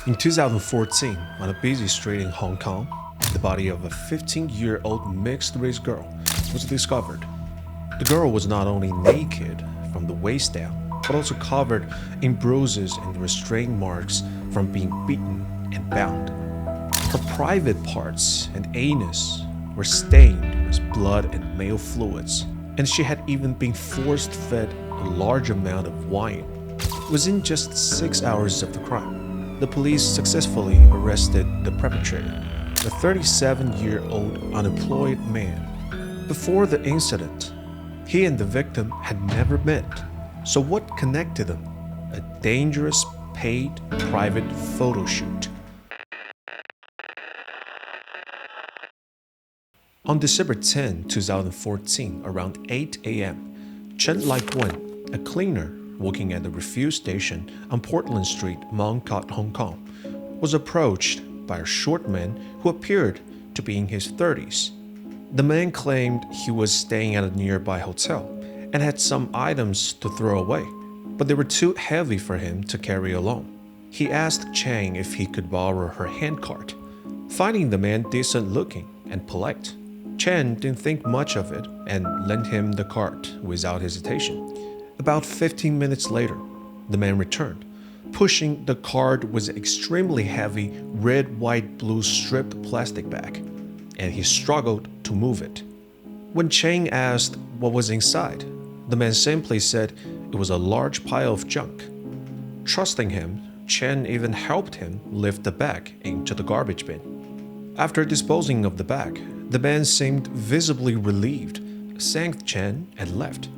In 2014, on a busy street in Hong Kong, the body of a 15-year-old mixed-race girl was discovered. The girl was not only naked from the waist down, but also covered in bruises and restraint marks from being beaten and bound. Her private parts and anus were stained with blood and male fluids, and she had even been force-fed a large amount of wine. Within just 6 hours of the crime, the police successfully arrested the perpetrator, the 37-year-old unemployed man. Before the incident, he and the victim had never met. So what connected them? A dangerous, paid, private photo shoot. On December 10, 2014, around 8 a.m., Chen Lai-Gwen, a cleaner working at the refuel station on Portland Street, Mong Kok, Hong Kong, was approached by a short man who appeared to be in his 30s. The man claimed he was staying at a nearby hotel and had some items to throw away, but they were too heavy for him to carry alone. He asked Chang if he could borrow her handcart. Finding the man decent-looking and polite, Chen didn't think much of it and lent him the cart without hesitation. About 15 minutes later, the man returned, pushing the cart with an extremely heavy red, white, blue stripped plastic bag, and he struggled to move it. When Chang asked what was inside, the man simply said it was a large pile of junk. Trusting him, Chen even helped him lift the bag into the garbage bin. After disposing of the bag, the man seemed visibly relieved, thanked Chen, and left.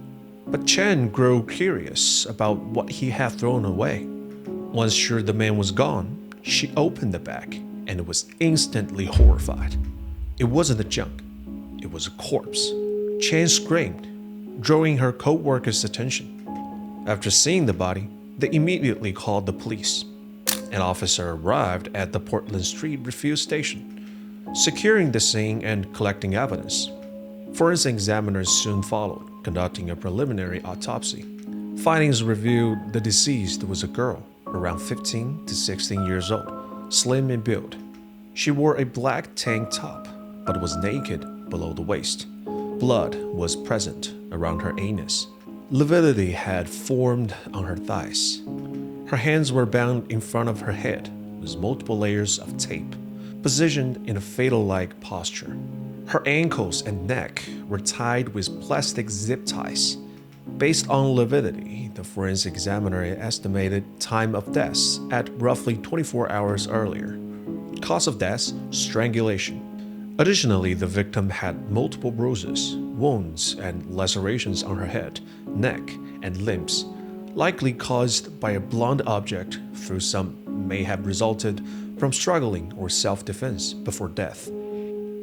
But Chen grew curious about what he had thrown away. Once sure the man was gone, she opened the bag and was instantly horrified. It wasn't a junk, it was a corpse. Chen screamed, drawing her co-worker's attention. After seeing the body, they immediately called the police. An officer arrived at the Portland Street refuel station, securing the scene and collecting evidence. Forensic examiners soon followed, conducting a preliminary autopsy. Findings revealed the deceased was a girl, around 15 to 16 years old, slim in build. She wore a black tank top, but was naked below the waist. Blood was present around her anus. Lividity had formed on her thighs. Her hands were bound in front of her head with multiple layers of tape, positioned in a fetal-like posture. Her ankles and neck were tied with plastic zip ties. Based on lividity, the forensic examiner estimated time of death at roughly 24 hours earlier. Cause of death: strangulation. Additionally, the victim had multiple bruises, wounds, and lacerations on her head, neck, and limbs, likely caused by a blunt object, though some may have resulted from struggling or self-defense before death.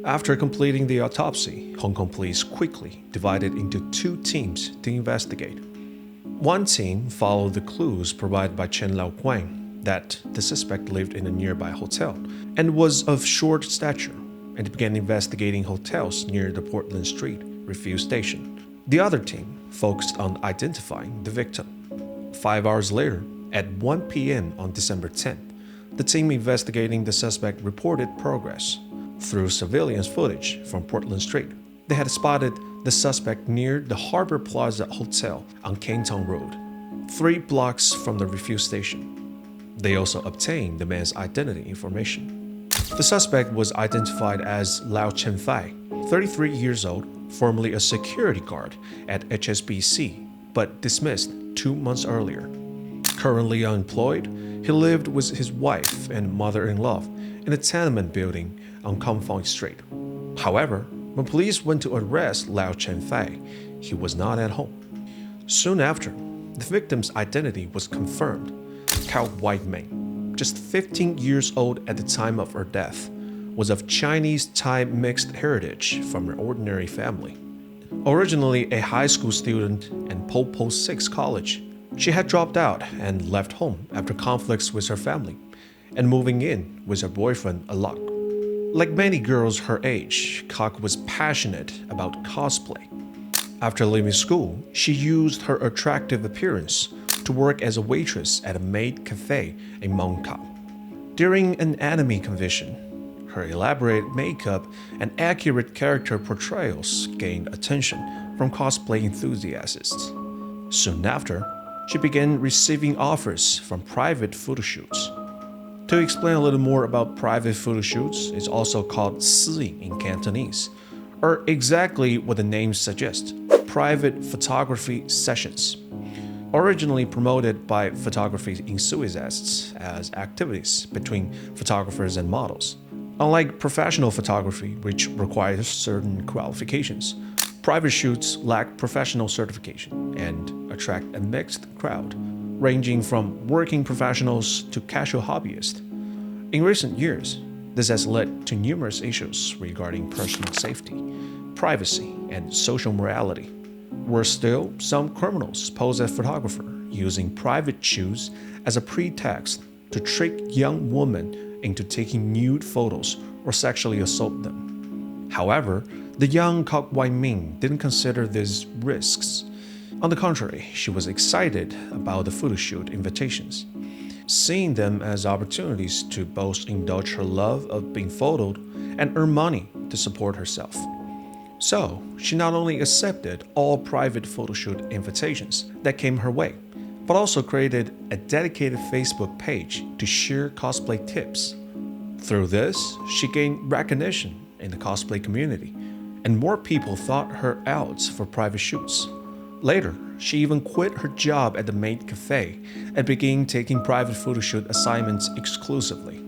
After completing the autopsy, Hong Kong police quickly divided into two teams to investigate. One team followed the clues provided by Chen Lai-Gwen that the suspect lived in a nearby hotel and was of short stature, and began investigating hotels near the Portland Street refuel station. The other team focused on identifying the victim. 5 hours later, at 1 p.m. on December 10th, the team investigating the suspect reported progress. Through surveillance footage from Portland Street, they had spotted the suspect near the Harbor Plaza Hotel on Canton Road, 3 blocks from the refuel station. They also obtained the man's identity information. The suspect was identified as Lau Chenfai, 33 years old, formerly a security guard at HSBC, but dismissed 2 months earlier. Currently unemployed, he lived with his wife and mother-in-law in a tenement building on Kamfong Street. However, when police went to arrest Lau Chenfai, he was not at home. Soon after, the victim's identity was confirmed. Cao Whiteming, just 15 years old at the time of her death, was of Chinese-Thai mixed heritage from an ordinary family. Originally a high school student and Pol Pot 6 college, she had dropped out and left home after conflicts with her family, and moving in with her boyfriend Alok. Like many girls her age, Kok was passionate about cosplay. After leaving school, she used her attractive appearance to work as a waitress at a maid cafe in Mong Kok. During an anime convention, her elaborate makeup and accurate character portrayals gained attention from cosplay enthusiasts. Soon after, she began receiving offers from private photoshoots. To explain a little more about private photoshoots, it's also called 私影 in Cantonese, or exactly what the name suggests, private photography sessions. Originally promoted by photography enthusiasts as activities between photographers and models. Unlike professional photography, which requires certain qualifications, private shoots lack professional certification and attract a mixed crowd, ranging from working professionals to casual hobbyists. In recent years, this has led to numerous issues regarding personal safety, privacy, and social morality. Worse still, some criminals pose as photographer, using private shoots as a pretext to trick young women into taking nude photos or sexually assault them. However, the young Kok Wai-ming didn't consider these risks. On the contrary, she was excited about the photoshoot invitations, seeing them as opportunities to both indulge her love of being photoed and earn money to support herself. So, she not only accepted all private photoshoot invitations that came her way, but also created a dedicated Facebook page to share cosplay tips. Through this, she gained recognition in the cosplay community, and more people sought her out for private shoots. Later, she even quit her job at the maid cafe and began taking private photoshoot assignments exclusively.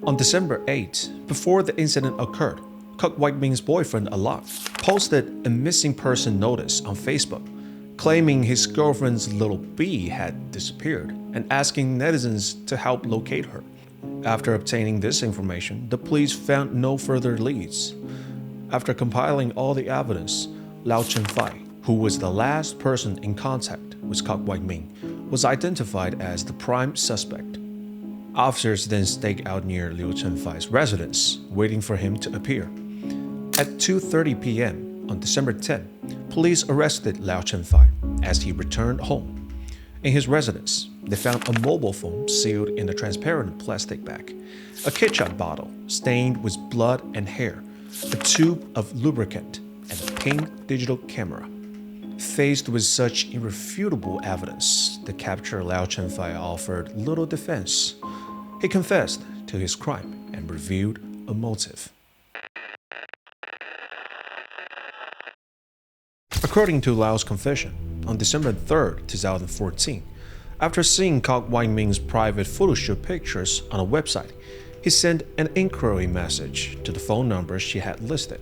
On December 8, before the incident occurred, Kok Wai-ming's boyfriend Alok posted a missing person notice on Facebook, claiming his girlfriend's little bee had disappeared and asking netizens to help locate her. After obtaining this information, the police found no further leads. After compiling all the evidence, Lau Chen-fai, who was the last person in contact with Kok Wai-ming, was identified as the prime suspect. Officers then staked out near Liu Chen-fai's residence, waiting for him to appear. At 2:30 p.m. on December 10, police arrested Liu Chen-fai as he returned home. In his residence, they found a mobile phone sealed in a transparent plastic bag, a ketchup bottle stained with blood and hair, a tube of lubricant, and a pink digital camera. Faced with such irrefutable evidence, the captured Liu Chen-fai offered little defense. He confessed to his crime and revealed a motive. According to Lau's confession, on December 3, 2014, after seeing Kok Wai-ming's private photoshoot pictures on a website, he sent an inquiry message to the phone number she had listed.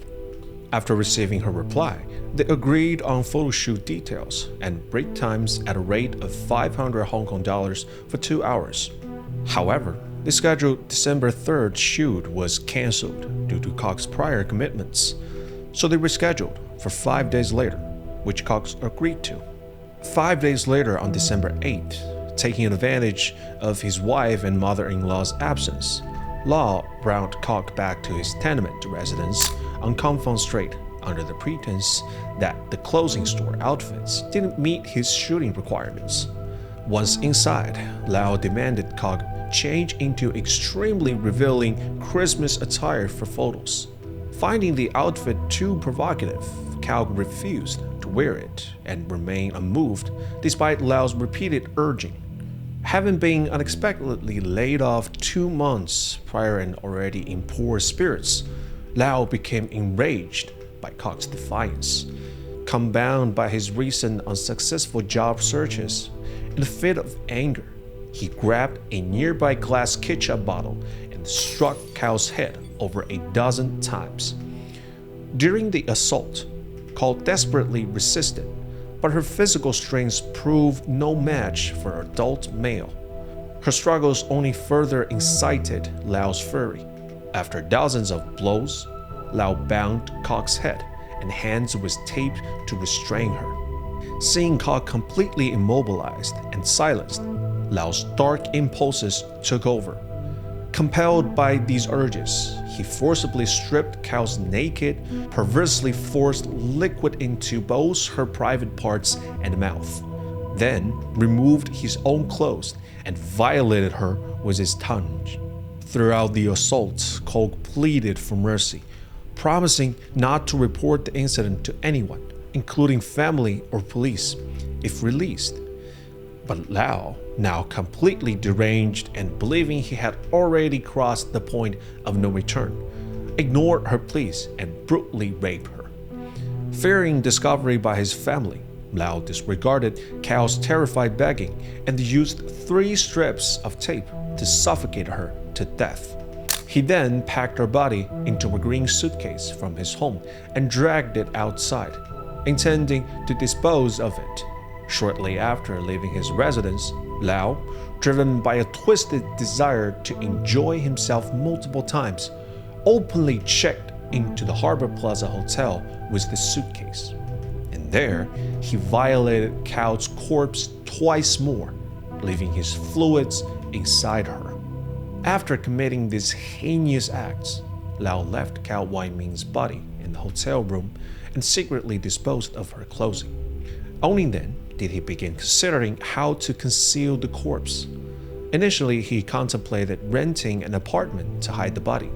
After receiving her reply, they agreed on photoshoot details and break times at a rate of 500 Hong Kong dollars for 2 hours. However, the scheduled December 3rd shoot was cancelled due to Kok's prior commitments, so they rescheduled for 5 days later, which Cox agreed to. 5 days later, on December 8th, taking advantage of his wife and mother-in-law's absence, Law brought Kok back to his tenement residence on Confang Street under the pretense that the clothing store outfits didn't meet his shooting requirements. Once inside, Lau demanded Kok change into extremely revealing Christmas attire for photos. Finding the outfit too provocative, Kok refused to wear it and remained unmoved despite Lau's repeated urging. Having been unexpectedly laid off 2 months prior and already in poor spirits, Lau became enraged by Kok's defiance. Compounded by his recent unsuccessful job searches, in a fit of anger, he grabbed a nearby glass ketchup bottle and struck Kao's head over a dozen times. During the assault, Kao desperately resisted, but her physical strength proved no match for an adult male. Her struggles only further incited Lau's fury. After dozens of blows, Lau bound Kok's head and hands with tape to restrain her. Seeing Kok completely immobilized and silenced, Lau's dark impulses took over. Compelled by these urges, he forcibly stripped Kao's naked, perversely forced liquid into both her private parts and mouth, then removed his own clothes and violated her with his tongue. Throughout the assault, Cole pleaded for mercy, promising not to report the incident to anyone, including family or police, if released. But Lau, now completely deranged and believing he had already crossed the point of no return, ignored her pleas and brutally raped her. Fearing discovery by his family, Lau disregarded Cal's terrified begging and used 3 strips of tape to suffocate her to death. He then packed her body into a green suitcase from his home and dragged it outside, intending to dispose of it. Shortly after leaving his residence, Lau, driven by a twisted desire to enjoy himself multiple times, openly checked into the Harbor Plaza Hotel with the suitcase. And there, he violated Cal's corpse twice more, leaving his fluids inside her. After committing these heinous acts, Lau left Cal Wai-ming's body in the hotel room and secretly disposed of her clothing. Only then did he begin considering how to conceal the corpse. Initially, he contemplated renting an apartment to hide the body,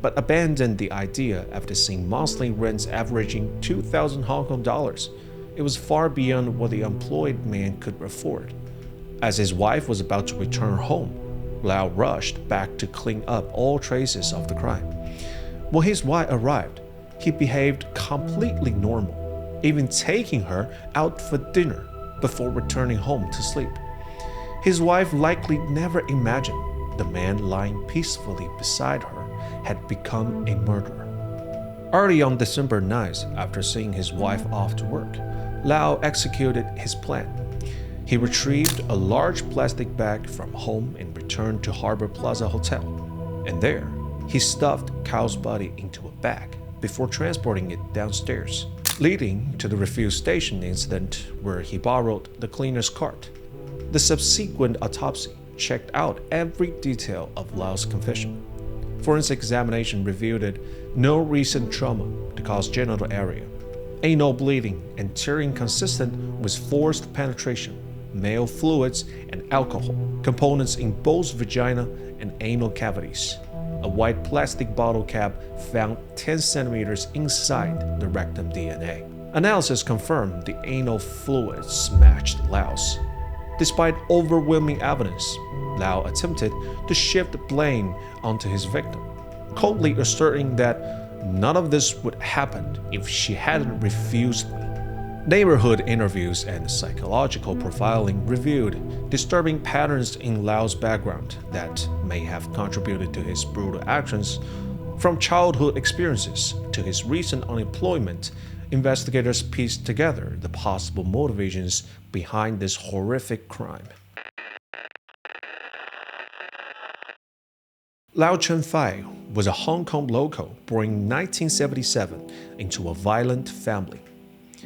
but abandoned the idea after seeing monthly rents averaging 2,000 Hong Kong dollars. It was far beyond what the employed man could afford. As his wife was about to return home, Lau rushed back to clean up all traces of the crime. When his wife arrived, he behaved completely normal, even taking her out for dinner before returning home to sleep. His wife likely never imagined the man lying peacefully beside her had become a murderer. Early on December 9th, after seeing his wife off to work, Lau executed his plan. He retrieved a large plastic bag from home and returned to Harbor Plaza Hotel. And there, he stuffed Cal's body into a bag before transporting it downstairs, leading to the refuse station incident where he borrowed the cleaner's cart. The subsequent autopsy checked out every detail of Lau's confession. Forensic examination revealed no recent trauma to cause genital area, anal bleeding and tearing consistent with forced penetration, male fluids and alcohol, components in both vagina and anal cavities. A white plastic bottle cap found 10 centimeters inside the rectum DNA. Analysis confirmed the anal fluids matched Lau's. Despite overwhelming evidence, Lau attempted to shift blame onto his victim, coldly asserting that none of this would happen if she hadn't refused me. Neighborhood interviews and psychological profiling revealed disturbing patterns in Lau's background that may have contributed to his brutal actions. From childhood experiences to his recent unemployment, investigators pieced together the possible motivations behind this horrific crime. Lau Chun-fai was a Hong Kong local born in 1977 into a violent family.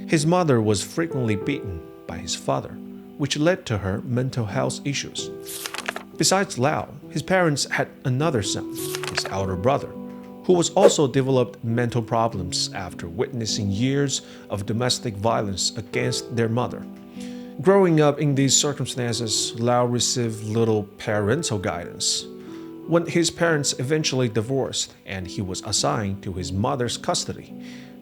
His mother was frequently beaten by his father, which led to her mental health issues. Besides Lau, his parents had another son, his elder brother, who was also developed mental problems after witnessing years of domestic violence against their mother. Growing up in these circumstances, Lau received little parental guidance. When his parents eventually divorced and he was assigned to his mother's custody,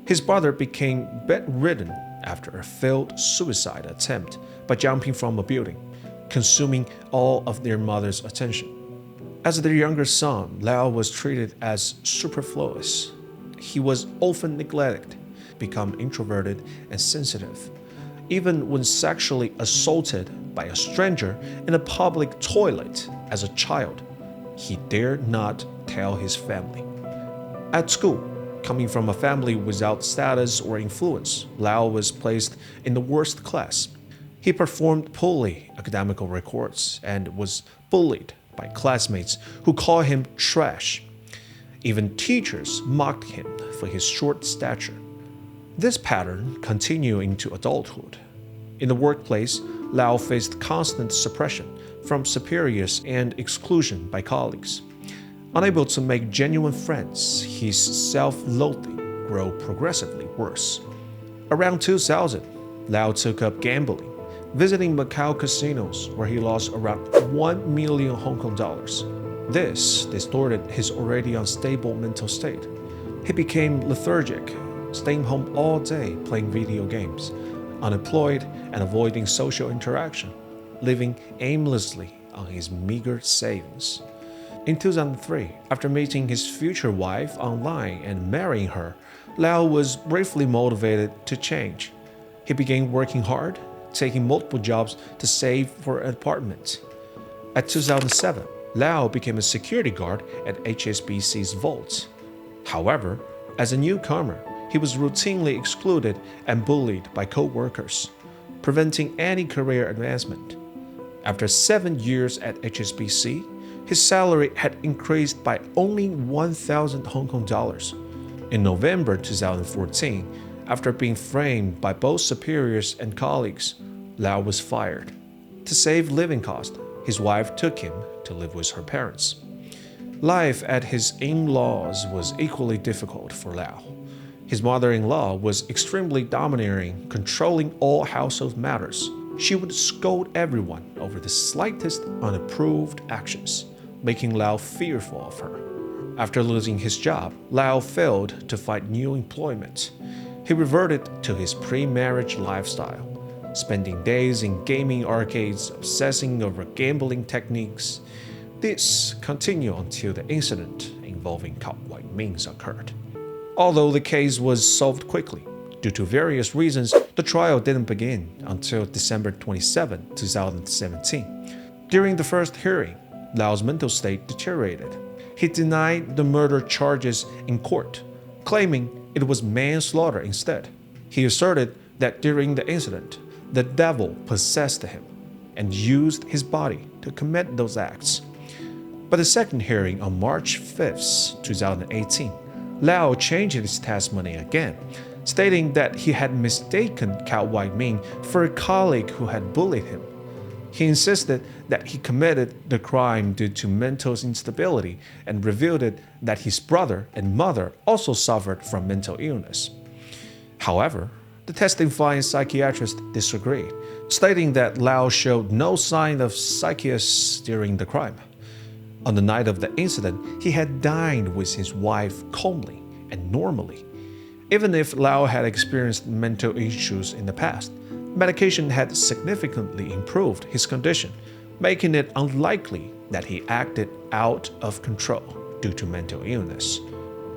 his brother became bedridden after a failed suicide attempt by jumping from a building, consuming all of their mother's attention. As their younger son, Lau was treated as superfluous. He was often neglected, become introverted and sensitive. Even when sexually assaulted by a stranger in a public toilet as a child, he dared not tell his family. At school, coming from a family without status or influence, Lau was placed in the worst class. He performed poorly academic records and was bullied by classmates who called him trash. Even teachers mocked him for his short stature. This pattern continued into adulthood. In the workplace, Lau faced constant suppression from superiors and exclusion by colleagues. Unable to make genuine friends, his self-loathing grew progressively worse. Around 2000, Lau took up gambling, visiting Macau casinos where he lost around 1 million Hong Kong dollars. This distorted his already unstable mental state. He became lethargic, staying home all day playing video games, unemployed and avoiding social interaction, living aimlessly on his meager savings. In 2003, after meeting his future wife online and marrying her, Lau was briefly motivated to change. He began working hard, taking multiple jobs to save for an apartment. At 2007, Lau became a security guard at HSBC's vault. However, as a newcomer, he was routinely excluded and bullied by co-workers, preventing any career advancement. After 7 years at HSBC, his salary had increased by only 1,000 Hong Kong dollars. In November 2014, after being framed by both superiors and colleagues, Lau was fired. To save living costs, his wife took him to live with her parents. Life at his in-laws was equally difficult for Lau. His mother-in-law was extremely domineering, controlling all household matters. She would scold everyone over the slightest unapproved actions, making Lau fearful of her. After losing his job, Lau failed to find new employment. He reverted to his pre-marriage lifestyle, spending days in gaming arcades, obsessing over gambling techniques. This continued until the incident involving Kok Wai Ming occurred. Although the case was solved quickly, due to various reasons, the trial didn't begin until December 27, 2017. During the first hearing, Lau's mental state deteriorated. He denied the murder charges in court, claiming it was manslaughter instead. He asserted that during the incident, the devil possessed him and used his body to commit those acts. But the second hearing on March 5, 2018, Lau changed his testimony again, stating that he had mistaken Kok Wai Ming for a colleague who had bullied him. He insisted that he committed the crime due to mental instability and revealed that his brother and mother also suffered from mental illness. However, the testifying psychiatrist disagreed, stating that Lau showed no sign of psychosis during the crime. On the night of the incident, he had dined with his wife calmly and normally. Even if Lau had experienced mental issues in the past, medication had significantly improved his condition, making it unlikely that he acted out of control due to mental illness.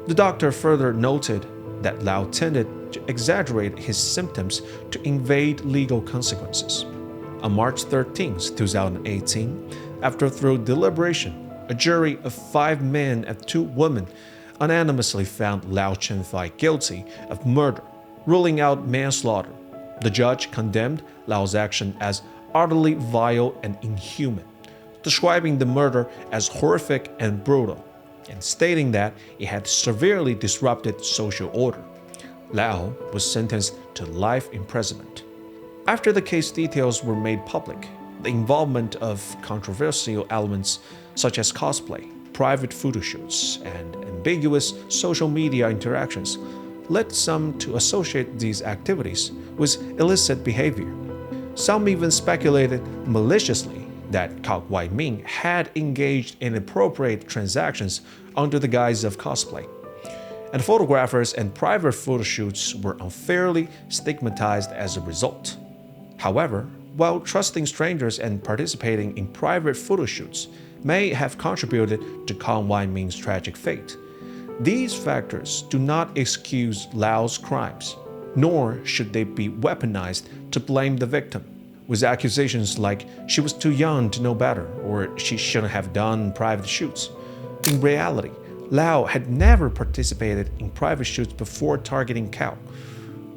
The doctor further noted that Lau tended to exaggerate his symptoms to evade legal consequences. On March 13, 2018, after thorough deliberation, a jury of 5 men and 2 women unanimously found Lau Chenfai guilty of murder, ruling out manslaughter. The judge condemned Lau's action as utterly vile and inhuman, describing the murder as horrific and brutal, and stating that it had severely disrupted social order. Lau was sentenced to life imprisonment. After the case details were made public, the involvement of controversial elements such as cosplay, private photoshoots, and ambiguous social media interactions led some to associate these activities with illicit behavior. Some even speculated maliciously that Kok Wai Ming had engaged in inappropriate transactions under the guise of cosplay. And photographers and private photoshoots were unfairly stigmatized as a result. However, while trusting strangers and participating in private photoshoots may have contributed to Kok Wai Ming's tragic fate, these factors do not excuse Lau's crimes, nor should they be weaponized to blame the victim, with accusations like she was too young to know better or she shouldn't have done private shoots. In reality, Lau had never participated in private shoots before targeting Kok.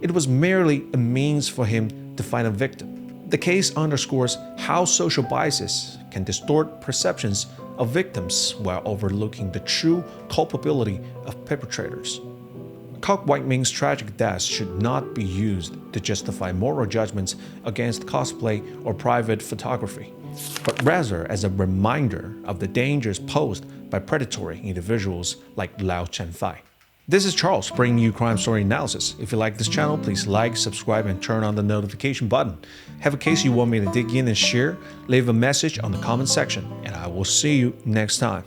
It was merely a means for him to find a victim. The case underscores how social biases can distort perceptions of victims while overlooking the true culpability of perpetrators. Kok Wai Ming's tragic death should not be used to justify moral judgments against cosplay or private photography, but rather as a reminder of the dangers posed by predatory individuals like Lau Chenfai. This is Charles bringing you crime story analysis. If you like this channel, please like, subscribe, and turn on the notification button. Have a case you want me to dig in and share? Leave a message on the comment section, and I will see you next time.